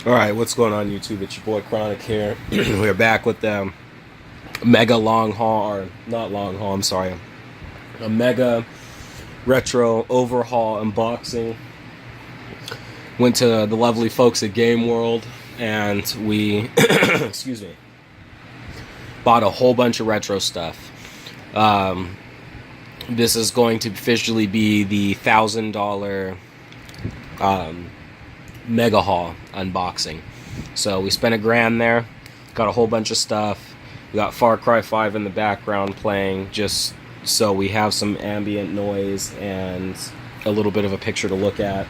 Alright, what's going on YouTube? It's your boy Chronic here. We're back with the mega long haul, or not long haul, I'm sorry. A mega retro overhaul unboxing. Went to the lovely folks at Game World and we, excuse me, bought a whole bunch of retro stuff. This is going to officially be the $1,000 mega haul unboxing. So we spent $1,000 there, got a whole bunch of stuff. We got Far Cry 5 in the background playing just so we have some ambient noise and a little bit of a picture to look at.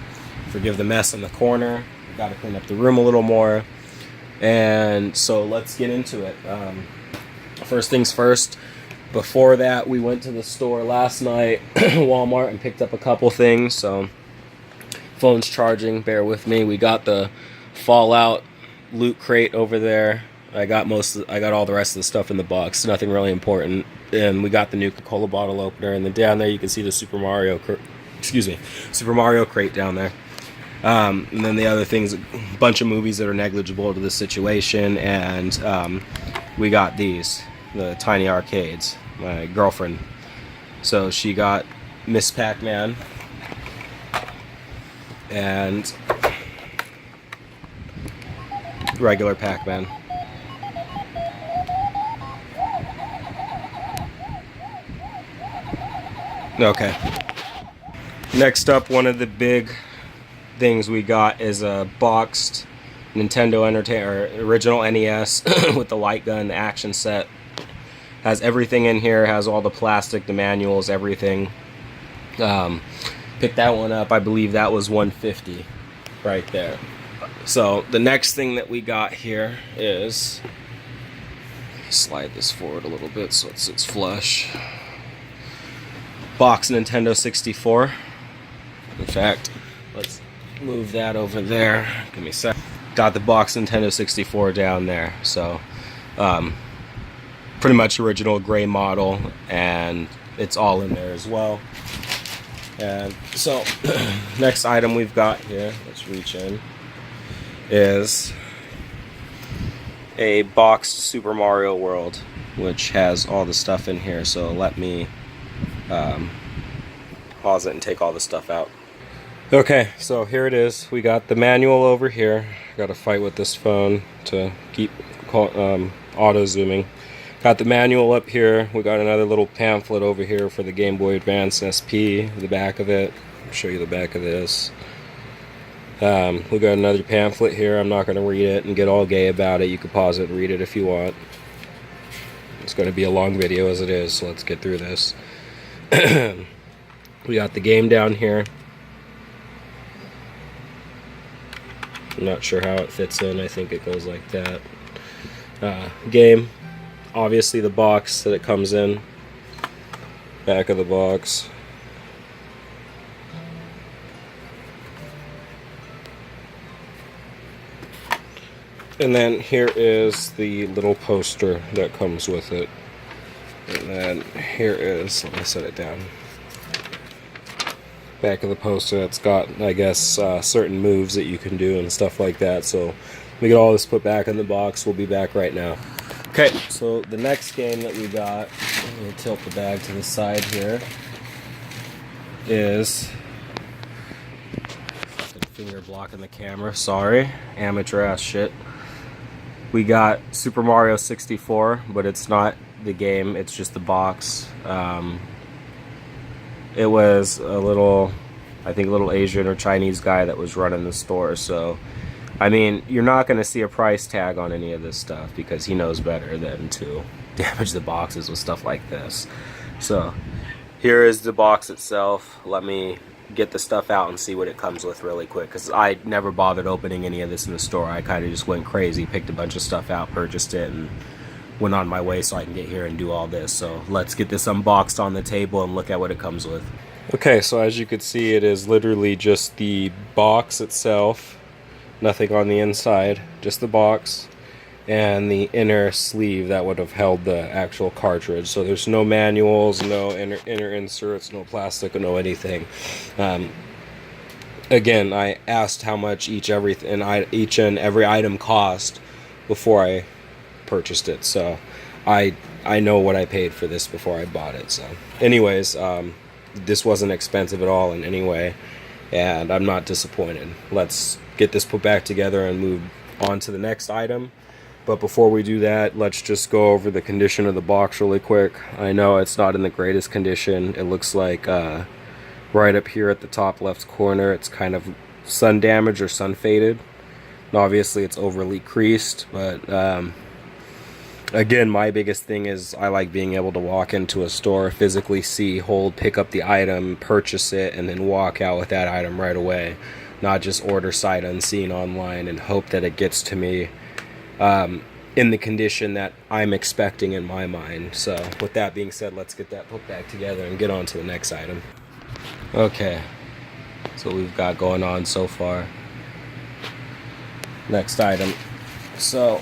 Forgive the mess in the corner. We got to clean up the room a little more. And so let's get into it. First things first, before that we went to the store last night, Walmart, and picked up a couple things. So phone's charging, bear with me. We got the Fallout loot crate over there. I got all the rest of the stuff in the box, nothing really important. And we got the new Coca-Cola bottle opener, and then down there you can see the Super Mario crate down there. And then the other things, a bunch of movies that are negligible to the situation, and we got these, the tiny arcades. My girlfriend, so she got Miss Pac-Man and regular Pac-Man. Okay. Next up, one of the big things we got is a boxed Nintendo original NES with the light gun, the action set. Has everything in here, has all the plastic, the manuals, everything. Picked that one up. I believe that was $150 right there. So the next thing that we got here is, slide this forward a little bit so it's flush. Box Nintendo 64. In fact, let's move that over there. Give me a sec. Got the box Nintendo 64 down there. So pretty much original gray model, and it's all in there as well. And so next item we've got here, let's reach in, is a boxed Super Mario World, which has all the stuff in here. So let me pause it and take all the stuff out. Okay, so here it is. We got the manual over here. Got to fight with this phone to keep auto zooming. Got the manual up here. We got another little pamphlet over here for the Game Boy Advance SP, the back of it. I'll show you the back of this. We got another pamphlet here. I'm not going to read it and get all gay about it. You can pause it and read it if you want. It's going to be a long video as it is, so let's get through this. We got the game down here. I'm not sure how it fits in. I think it goes like that. Game. Obviously the box that it comes in, back of the box. And then here is the little poster that comes with it. And then here is, let me set it down. Back of the poster that's got, I guess, certain moves that you can do and stuff like that. So we get all this put back in the box. We'll be back right now. Okay, so the next game that we got, let me tilt the bag to the side here, is, finger blocking the camera, sorry, amateur ass shit. We got Super Mario 64, but it's not the game, it's just the box. It was a little, I think a little Asian or Chinese guy that was running the store, so I mean, you're not going to see a price tag on any of this stuff because he knows better than to damage the boxes with stuff like this. So here is the box itself. Let me get the stuff out and see what it comes with really quick, because I never bothered opening any of this in the store. I kind of just went crazy, picked a bunch of stuff out, purchased it, and went on my way so I can get here and do all this. So let's get this unboxed on the table and look at what it comes with. Okay, so as you can see, it is literally just the box itself. Nothing on the inside, just the box and the inner sleeve that would have held the actual cartridge. So there's no manuals, no inner inserts, no plastic, no anything. again, I asked how much each and every item cost before I purchased it, so I know what I paid for this before I bought it. So anyways, this wasn't expensive at all in any way, and I'm not disappointed. Let's get this put back together and move on to the next item. But before we do that, let's just go over the condition of the box really quick. I know it's not in the greatest condition. It looks like right up here at the top left corner, it's kind of sun damaged or sun faded. And obviously it's overly creased, but again, my biggest thing is I like being able to walk into a store, physically see, hold, pick up the item, purchase it, and then walk out with that item right away. Not just order sight unseen online and hope that it gets to me in the condition that I'm expecting in my mind. So with that being said, let's get that put back together and get on to the next item. Okay, so what we've got going on so far. Next item. So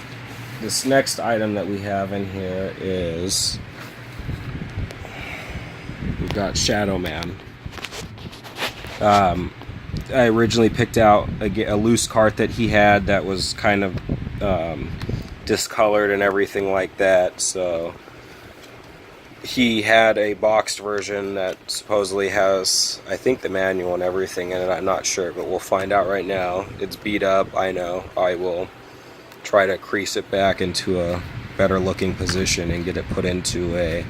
this next item that we have in here is, we've got Shadow Man. I originally picked out a loose cart that he had that was kind of discolored and everything like that, so he had a boxed version that supposedly has, I think, the manual and everything in it. I'm not sure, but we'll find out right now. It's beat up, I know. I will try to crease it back into a better looking position and get it put into a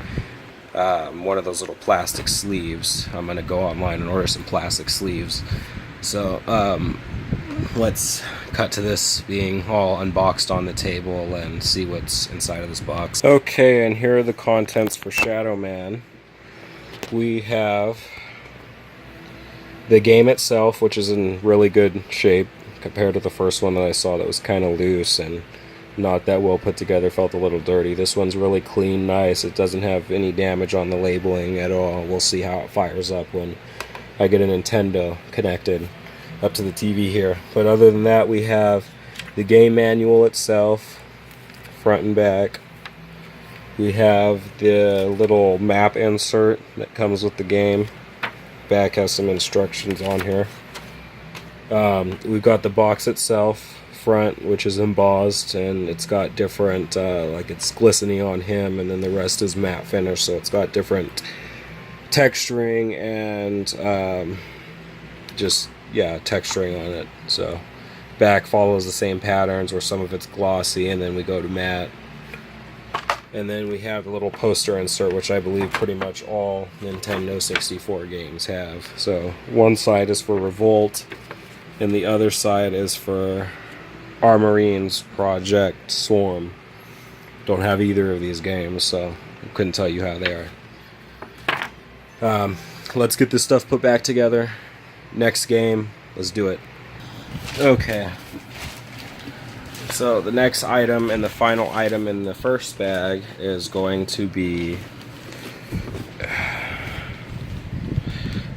one of those little plastic sleeves. I'm gonna go online and order some plastic sleeves. So let's cut to this being all unboxed on the table and see what's inside of this box. Okay, and here are the contents for Shadow Man. We have the game itself, which is in really good shape compared to the first one that I saw that was kind of loose and not that well put together, felt a little dirty. This one's really clean, nice. It doesn't have any damage on the labeling at all. We'll see how it fires up when I get a Nintendo connected up to the TV here. But other than that, we have the game manual itself, front and back. We have the little map insert that comes with the game. Back has some instructions on here. We've got the box itself, front, which is embossed, and it's got different, like it's glistening on him, and then the rest is matte finish, so it's got different texturing and texturing on it. So back follows the same patterns where some of it's glossy, and then we go to matte. And then we have a little poster insert, which I believe pretty much all Nintendo 64 games have. So one side is for Revolt, and the other side is for Armorines Project Swarm. Don't have either of these games, so I couldn't tell you how they are. Let's get this stuff put back together. Next game, let's do it. Okay. So the next item and the final item in the first bag is going to be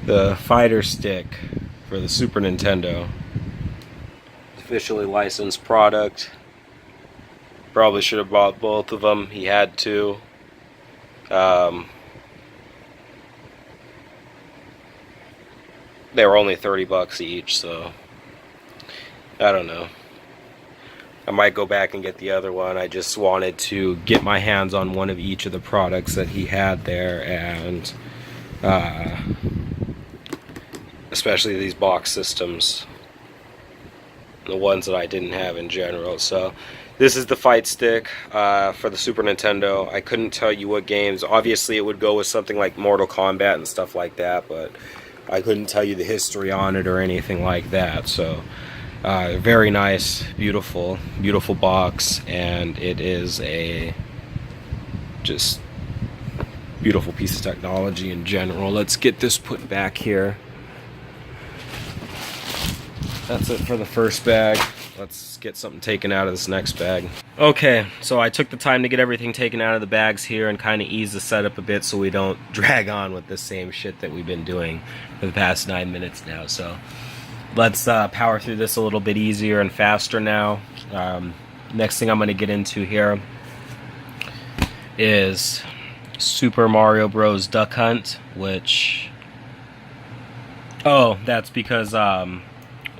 the fighter stick for the Super Nintendo. Officially licensed product. Probably should have bought both of them. He had to. They were only $30 each, so I don't know. I might go back and get the other one. I just wanted to get my hands on one of each of the products that he had there, and especially these box systems, the ones that I didn't have in general. So this is the fight stick for the Super Nintendo. I couldn't tell you what games. Obviously it would go with something like Mortal Kombat and stuff like that, but I couldn't tell you the history on it or anything like that. So very nice, beautiful box, and it is a just beautiful piece of technology in general. Let's get this put back here. That's it for the first bag. Let's get something taken out of this next bag. Okay, so I took the time to get everything taken out of the bags here and kind of ease the setup a bit so we don't drag on with the same shit that we've been doing for the past 9 minutes now. So let's power through this a little bit easier and faster now. Next thing I'm going to get into here is Super Mario Bros. Duck Hunt, which... Oh, that's because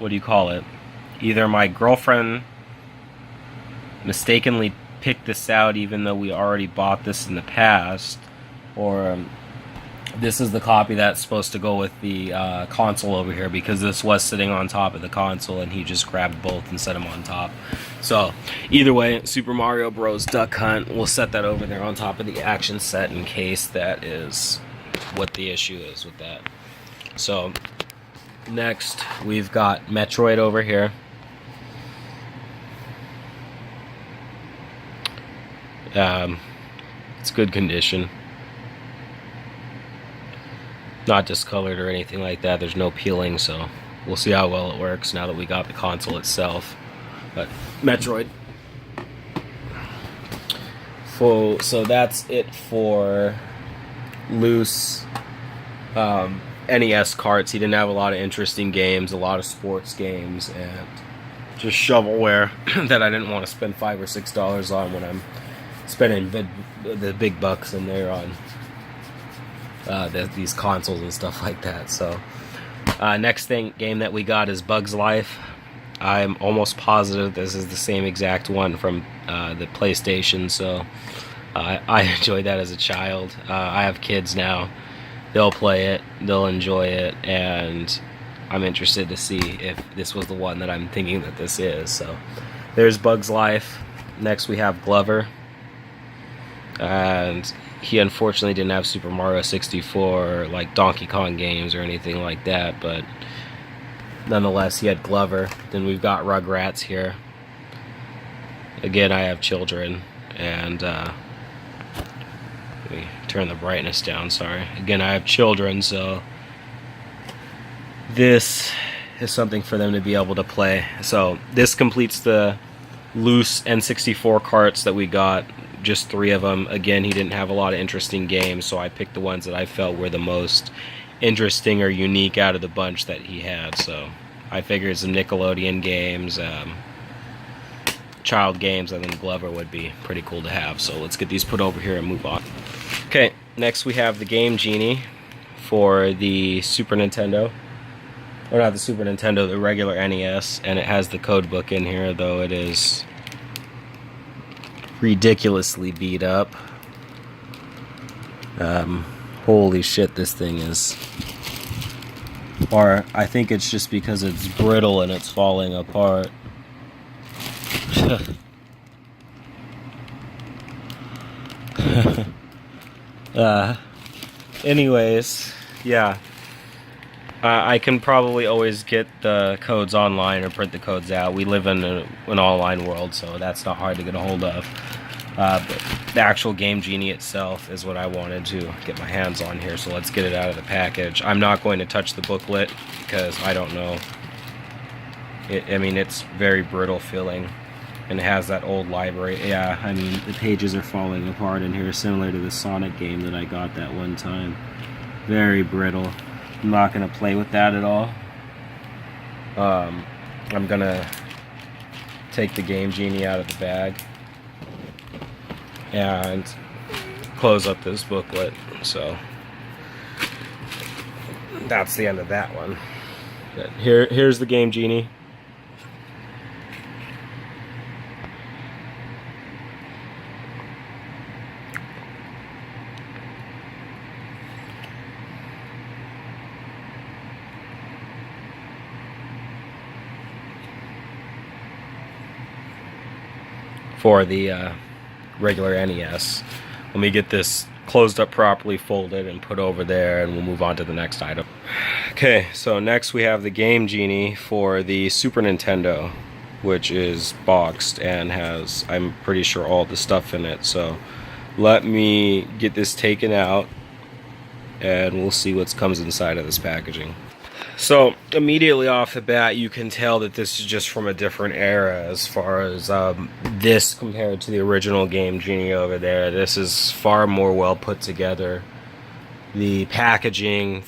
what do you call it? Either my girlfriend mistakenly picked this out even though we already bought this in the past, or this is the copy that's supposed to go with the console over here, because this was sitting on top of the console and he just grabbed both and set them on top. So either way, Super Mario Bros. Duck Hunt, we'll set that over there on top of the action set in case that is what the issue is with that. So next we've got Metroid over here. It's good condition, not discolored or anything like that. There's no peeling, so we'll see how well it works now that we got the console itself. But Metroid. So that's it for loose NES carts. He didn't have a lot of interesting games, a lot of sports games, and just shovelware that I didn't want to spend $5 or $6 on when I'm spending the big bucks in there on these consoles and stuff like that. So next game that we got is Bugs Life. I'm almost positive this is the same exact one from the PlayStation, so I enjoyed that as a child. I have kids now. They'll play it, they'll enjoy it, and I'm interested to see if this was the one that I'm thinking that this is. So there's Bugs Life. Next we have Glover, and he unfortunately didn't have Super Mario 64 or like Donkey Kong games or anything like that, but nonetheless he had Glover. Then we've got Rugrats here. Again, I have children, and let me turn the brightness down, sorry. Again, I have children, so this is something for them to be able to play. So this completes the loose N64 carts that we got, just 3 of them. Again, he didn't have a lot of interesting games, so I picked the ones that I felt were the most interesting or unique out of the bunch that he had. So I figured some Nickelodeon games, child games, and then Glover would be pretty cool to have. So let's get these put over here and move on. Okay, next we have the Game Genie for the Super Nintendo. Or not the Super Nintendo, the regular NES, and it has the code book in here, though it is ridiculously beat up. Holy shit, this thing is... Or I think it's just because it's brittle and it's falling apart. Anyways, yeah. I can probably always get the codes online or print the codes out. We live in an online world, so that's not hard to get a hold of. But the actual Game Genie itself is what I wanted to get my hands on here, so let's get it out of the package. I'm not going to touch the booklet because I don't know. I mean, it's very brittle feeling, and it has that old library. Yeah, I mean, the pages are falling apart in here, similar to the Sonic game that I got that one time. Very brittle. I'm not going to play with that at all. I'm going to take the Game Genie out of the bag and close up this booklet. So that's the end of that one. But here's the Game Genie. For the regular NES. Let me get this closed up properly, folded, and put over there, and we'll move on to the next item. Okay, so next we have the Game Genie for the Super Nintendo, which is boxed and has, I'm pretty sure, all the stuff in it. So let me get this taken out, and we'll see what comes inside of this packaging. So immediately off the bat, you can tell that this is just from a different era as far as this compared to the original Game Genie over there. This is far more well put together. The packaging,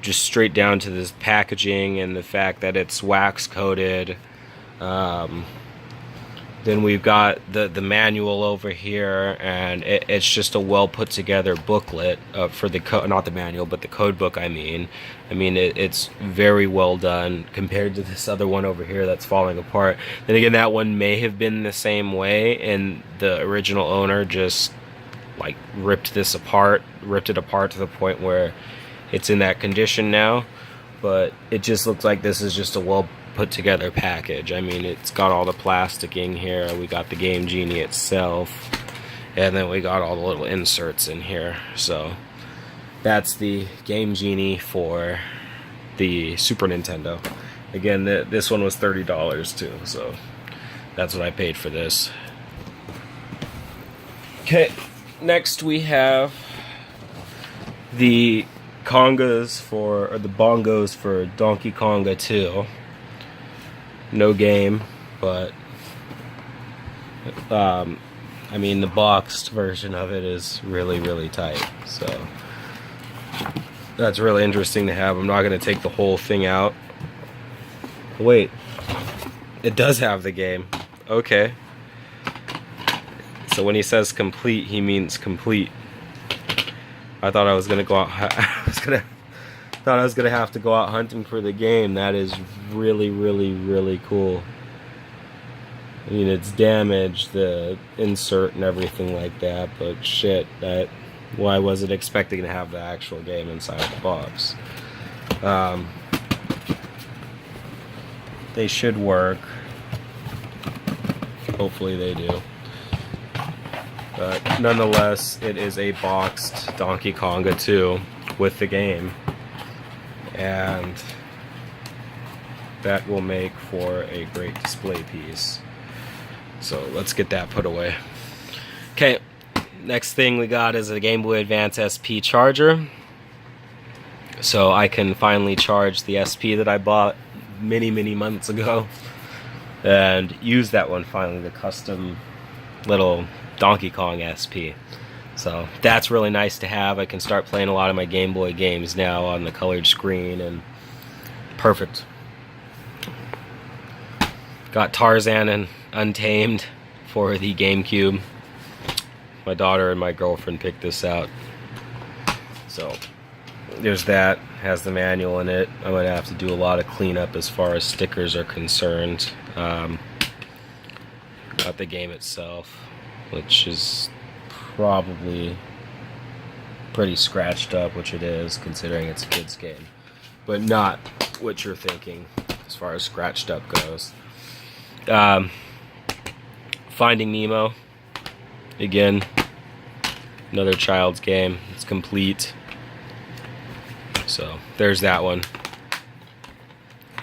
just straight down to this packaging and the fact that it's wax coated, Then we've got the manual over here, and it's just a well put together booklet for the not the manual, but the code book. I mean, it's very well done compared to this other one over here that's falling apart. Then again, that one may have been the same way, and the original owner just like ripped it apart to the point where it's in that condition now. But it just looks like this is just a well put together package. I mean, it's got all the plasticing here. We got the Game Genie itself, and then we got all the little inserts in here. So that's the Game Genie for the Super Nintendo. Again, this one was $30 too, so that's what I paid for this. Okay, next we have the bongos for Donkey Konga 2. No game, but I mean, the boxed version of it is really, really tight, so that's really interesting to have. I'm not going to take the whole thing out. Wait, it does have the game. Okay, so when he says complete, he means complete. I thought I was going to go out thought I was gonna have to go out hunting for the game. That is really, really, really cool. I mean, it's damaged, the insert and everything like that, but shit, why was it expecting to have the actual game inside the box? They should work. Hopefully they do. But nonetheless, it is a boxed Donkey Konga 2 with the game. And that will make for a great display piece. So let's get that put away. Okay, next thing we got is a Game Boy Advance SP charger. So I can finally charge the SP that I bought many, many months ago and use that one finally, the custom little Donkey Kong SP. So that's really nice to have. I can start playing a lot of my Game Boy games now on the colored screen, and perfect. Got Tarzan and Untamed for the GameCube. My daughter and my girlfriend picked this out. So there's that. Has the manual in it. I'm going to have to do a lot of cleanup as far as stickers are concerned. Got the game itself, which is probably pretty scratched up, which it is considering it's a kid's game, but not what you're thinking as far as scratched up goes. Finding Nemo, again, another child's game. It's complete, so there's that one.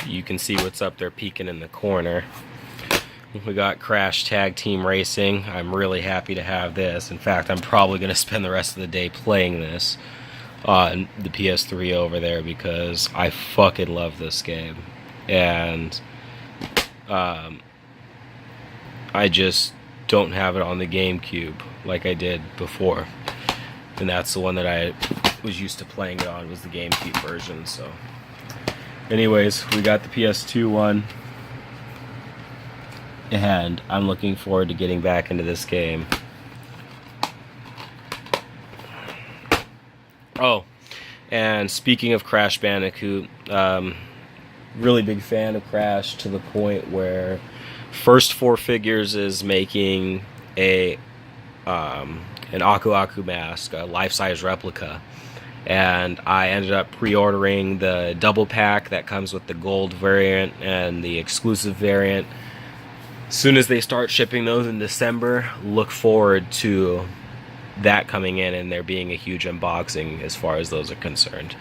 You can see what's up there peeking in the corner. We got Crash Tag Team Racing. I'm really happy to have this. In fact, I'm probably going to spend the rest of the day playing this on the PS3 over there because I fucking love this game. And I just don't have it on the GameCube like I did before. And that's the one that I was used to playing it on, was the GameCube version. So anyways, we got the PS2 one. And I'm looking forward to getting back into this game. Oh, and speaking of Crash Bandicoot, really big fan of Crash to the point where First Four Figures is making an Aku Aku mask, a life-size replica. And I ended up pre-ordering the double pack that comes with the gold variant and the exclusive variant. As soon as they start shipping those in December, look forward to that coming in and there being a huge unboxing as far as those are concerned.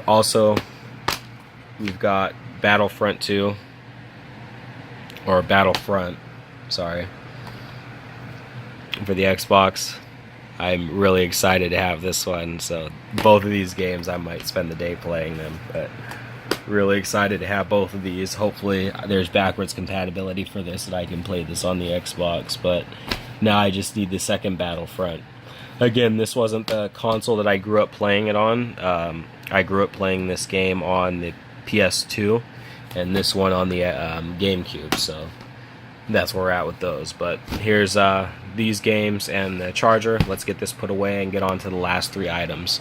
Also, we've got Battlefront 2, or Battlefront, sorry, for the Xbox. I'm really excited to have this one, so both of these games I might spend the day playing them, but really excited to have both of these. Hopefully there's backwards compatibility for this and I can play this on the Xbox, but now I just need the second Battlefront. Again, this wasn't the console that I grew up playing it on. I grew up playing this game on the PS2 and this one on the GameCube, so that's where we're at with those. But here's these games and the charger. Let's get this put away and get on to the last 3 items.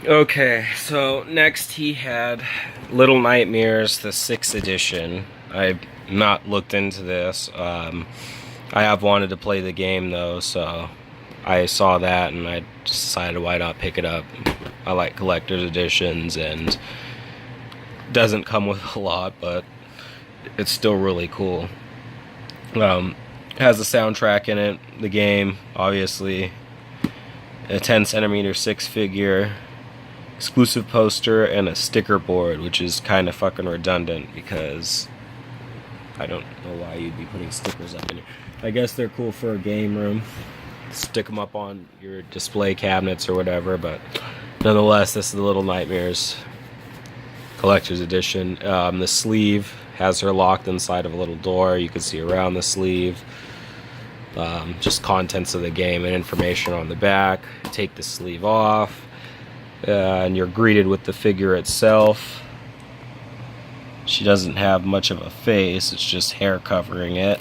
Okay, so next he had Little Nightmares, the 6th edition. I've not looked into this. I have wanted to play the game though, so I saw that and I decided why not pick it up. I like collector's editions, and doesn't come with a lot, but it's still really cool. Has a soundtrack in it, the game, obviously, a 10cm 6 figure, exclusive poster, and a sticker board, which is kind of fucking redundant because I don't know why you'd be putting stickers up in here. I guess they're cool for a game room. Stick them up on your display cabinets or whatever, but nonetheless, this is the Little Nightmares collector's edition. The sleeve has her locked inside of a little door. You can see around the sleeve. Just contents of the game and information on the back. Take the sleeve off, and you're greeted with the figure itself. She doesn't have much of a face, it's just hair covering it.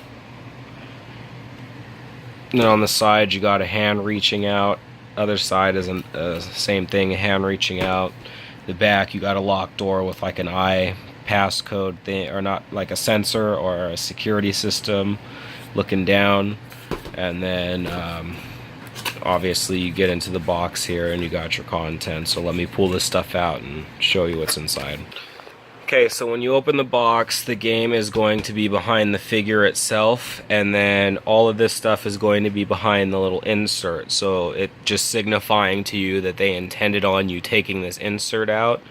And then on the side you got a hand reaching out. Other side is the same thing, a hand reaching out. The back you got a locked door with like an eye passcode thing, or not, like a sensor or a security system looking down. And then obviously you get into the box here and you got your content. So let me pull this stuff out and show you what's inside. Okay, so when you open the box, the game is going to be behind the figure itself, and then all of this stuff is going to be behind the little insert. So it just signifying to you that they intended on you taking this insert out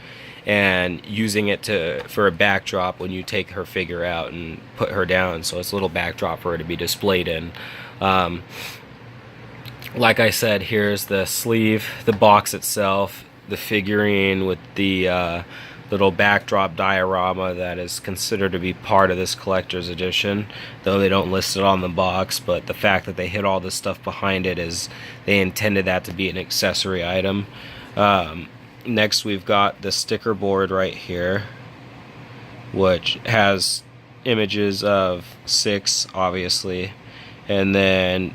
and using it for a backdrop when you take her figure out and put her down. So it's a little backdrop for her to be displayed in. Like I said, here's the sleeve, the box itself, the figurine with the little backdrop diorama that is considered to be part of this collector's edition, though they don't list it on the box. But the fact that they hid all this stuff behind it is they intended that to be an accessory item. Next we've got the sticker board right here, which has images of 6 obviously, and then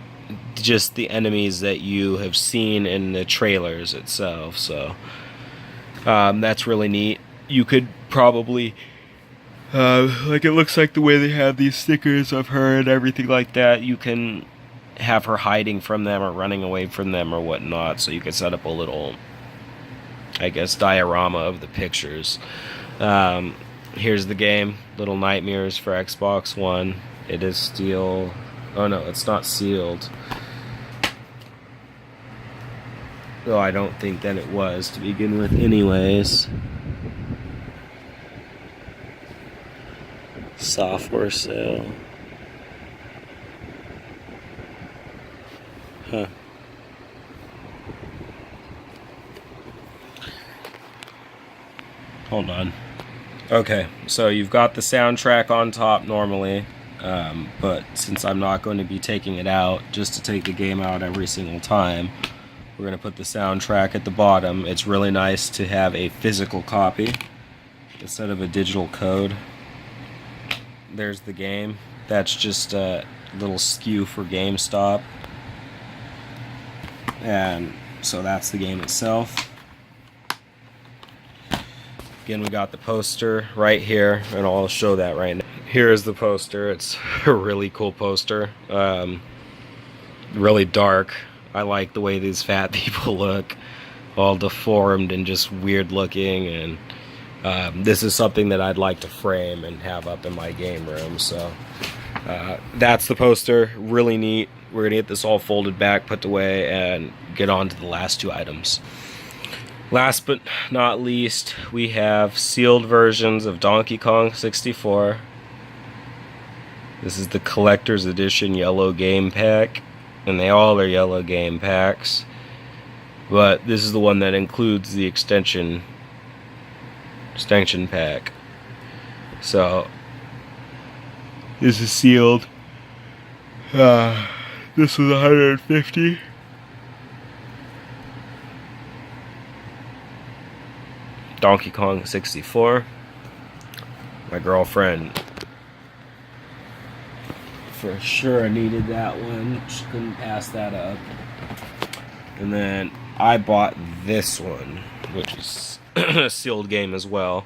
just the enemies that you have seen in the trailers itself. So that's really neat. You could probably like, it looks like the way they have these stickers of her and everything like that, you can have her hiding from them or running away from them or whatnot. So you could set up a little, I guess, diorama of the pictures. Here's the game, Little Nightmares for Xbox One. It is steel. Oh no, it's not sealed. Though I don't think that it was to begin with anyways. Software sale. Huh. Hold on. Okay, so you've got the soundtrack on top normally, but since I'm not going to be taking it out just to take the game out every single time, we're going to put the soundtrack at the bottom. It's really nice to have a physical copy instead of a digital code. There's the game. That's just a little SKU for GameStop. And so that's the game itself. Again, we got the poster right here, and I'll show that right now. Here's the poster. It's a really cool poster. Really dark. I like the way these fat people look. All deformed and just weird looking, and this is something that I'd like to frame and have up in my game room. So that's the poster. Really neat. We're gonna get this all folded back, put away, and get on to the last 2 items. Last but not least, we have sealed versions of Donkey Kong 64. This is the collector's edition yellow game pack, and they all are yellow game packs, but this is the one that includes the extension pack. So this is sealed. This was $150. Donkey Kong 64. My girlfriend for sure needed that one. Just couldn't pass that up. And then I bought this one, which is a sealed game as well.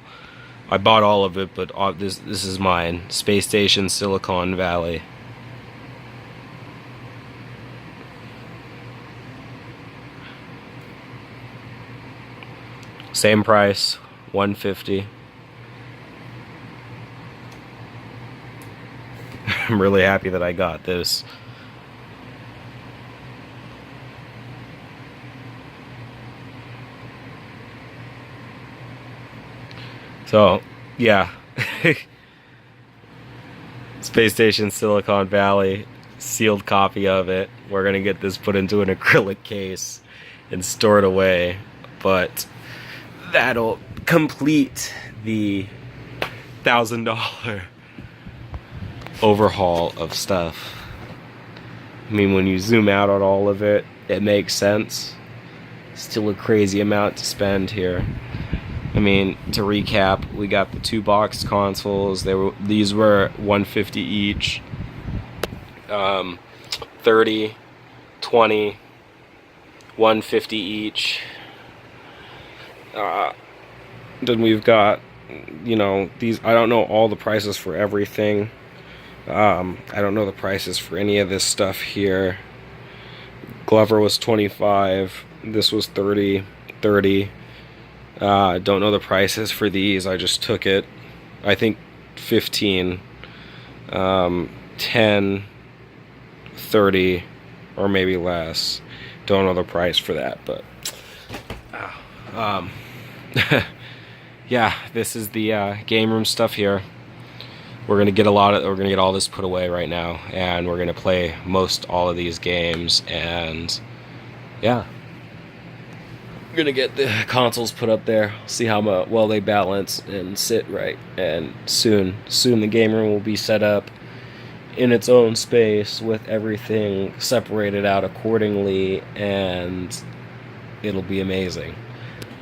I bought all of it, but this is mine. Space Station Silicon Valley. Same price, $150. I'm really happy that I got this. So, yeah. Space Station Silicon Valley, sealed copy of it. We're gonna get this put into an acrylic case and stored away. But that'll complete the $1,000 overhaul of stuff. I mean, when you zoom out on all of it, it makes sense. Still a crazy amount to spend here. I mean, to recap, we got the 2 box consoles. These were $150 each. 30, 20, $150 each. Then we've got, you know, these. I don't know all the prices for everything. I don't know the prices for any of this stuff here. Glover was 25. This was 30. Don't know the prices for these. I just took it. I think 15, 10, 30, or maybe less. Don't know the price for that, but yeah, this is the game room stuff here. We're gonna get all this put away right now, and we're gonna play all of these games, and yeah. I'm gonna get the consoles put up there, see how well they balance and sit right, and soon the game room will be set up in its own space with everything separated out accordingly, and it'll be amazing.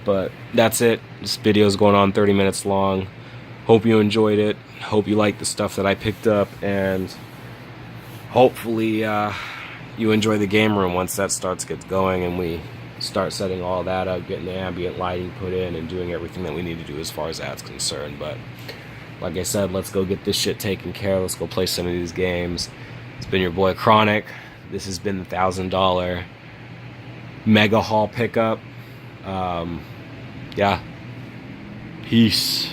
But that's it. This video is going on 30 minutes long. Hope you enjoyed it. Hope you like the stuff that I picked up, and hopefully you enjoy the game room once that gets going and we start setting all that up, getting the ambient lighting put in, and doing everything that we need to do as far as that's concerned. But like I said, let's go get this shit taken care of. Let's go play some of these games. It's been your boy Chronic. This has been the $1,000 mega haul pickup. Yeah. Peace.